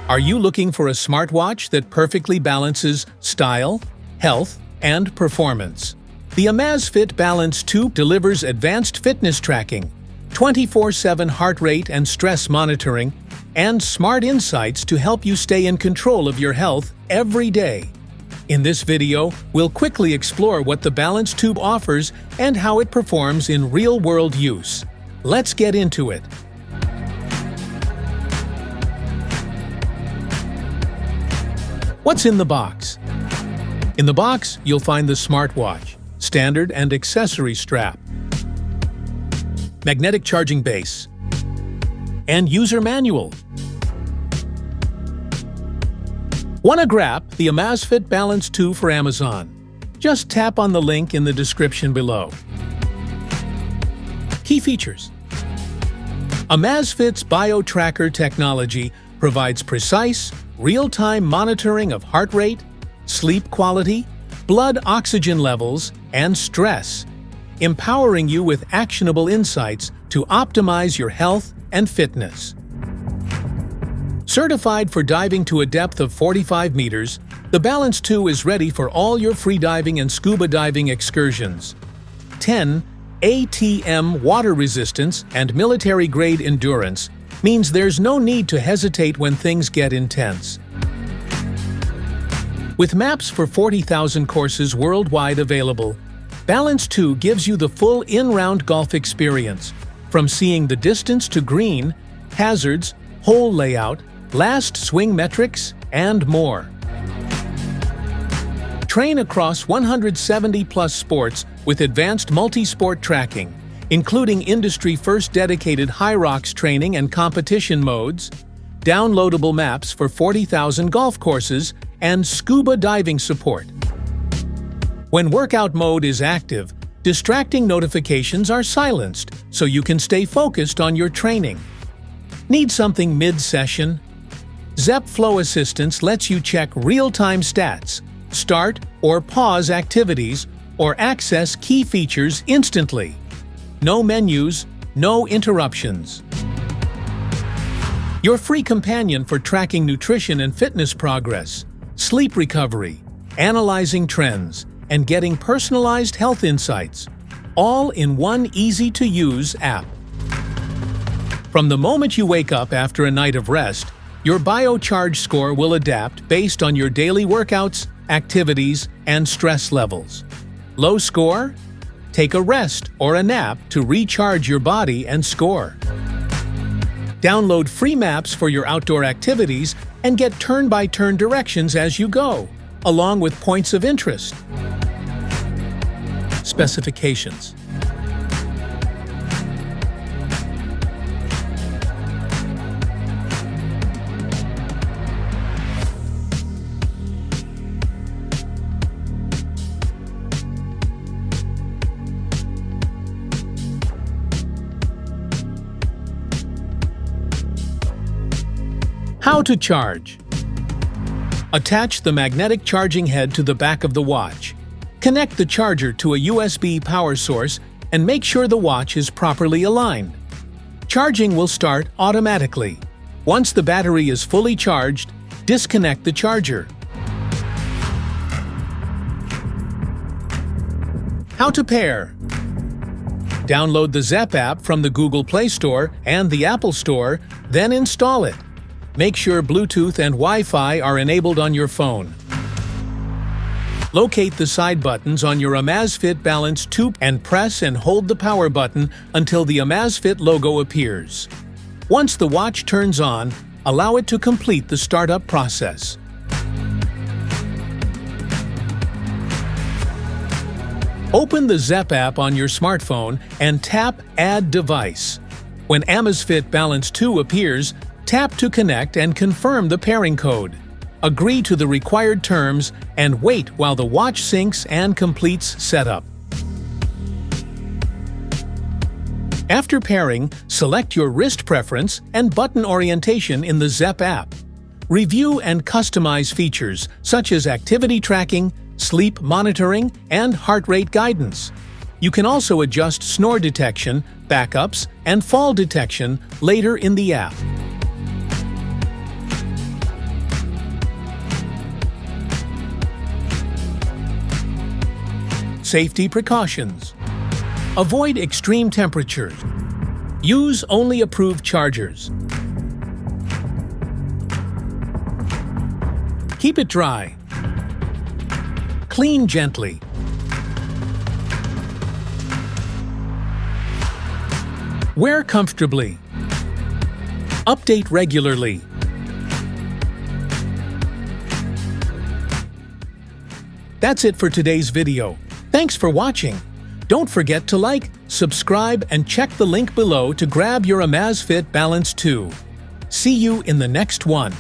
Are you looking for a smartwatch that perfectly balances style, health, and performance? The Amazfit Balance 2 delivers advanced fitness tracking, 24/7 heart rate and stress monitoring, and smart insights to help you stay in control of your health every day. In this video, we'll quickly explore what the Balance 2 offers and how it performs in real-world use. Let's get into it. What's in the box? In the box, you'll find the smartwatch, standard and accessory strap, magnetic charging base, and user manual. Wanna grab the Amazfit Balance 2 for Amazon? Just tap on the link in the description below. Key features. Amazfit's BioTracker technology provides precise, real-time monitoring of heart rate, sleep quality, blood oxygen levels, and stress, empowering you with actionable insights to optimize your health and fitness. Certified for diving to a depth of 45 meters, the Balance 2 is ready for all your freediving and scuba diving excursions. 10 ATM water resistance and military-grade endurance means there's no need to hesitate when things get intense. With maps for 40,000 courses worldwide available, Balance 2 gives you the full in-round golf experience, from seeing the distance to green, hazards, hole layout, last swing metrics, and more. Train across 170-plus sports with advanced multi-sport tracking, including industry-first dedicated HYROX training and competition modes, downloadable maps for 40,000 golf courses, and scuba diving support. When workout mode is active, distracting notifications are silenced so you can stay focused on your training. Need something mid-session? Zep Flow Assistance lets you check real-time stats, start or pause activities, or access key features instantly. No menus, no interruptions. Your free companion for tracking nutrition and fitness progress, sleep recovery, analyzing trends, and getting personalized health insights, all in one easy-to-use app. From the moment you wake up after a night of rest, your BioCharge score will adapt based on your daily workouts, activities, and stress levels. Low score? Take a rest or a nap to recharge your body and score. Download free maps for your outdoor activities and get turn-by-turn directions as you go, along with points of interest. Specifications. How to charge. Attach the magnetic charging head to the back of the watch. Connect the charger to a USB power source and make sure the watch is properly aligned. Charging will start automatically. Once the battery is fully charged, disconnect the charger. How to pair. Download the Zep app from the Google Play Store and the Apple Store, then install it. Make sure Bluetooth and Wi-Fi are enabled on your phone. Locate the side buttons on your Amazfit Balance 2 and press and hold the power button until the Amazfit logo appears. Once the watch turns on, allow it to complete the startup process. Open the Zep app on your smartphone and tap Add Device. When Amazfit Balance 2 appears, tap to connect and confirm the pairing code. Agree to the required terms and wait while the watch syncs and completes setup. After pairing, select your wrist preference and button orientation in the Zep app. Review and customize features such as activity tracking, sleep monitoring, and heart rate guidance. You can also adjust snore detection, backups, and fall detection later in the app. Safety precautions. Avoid extreme temperatures. Use only approved chargers. Keep it dry. Clean gently. Wear comfortably. Update regularly. That's it for today's video. Thanks for watching. Don't forget to like, subscribe, and check the link below to grab your Amazfit Balance 2. See you in the next one.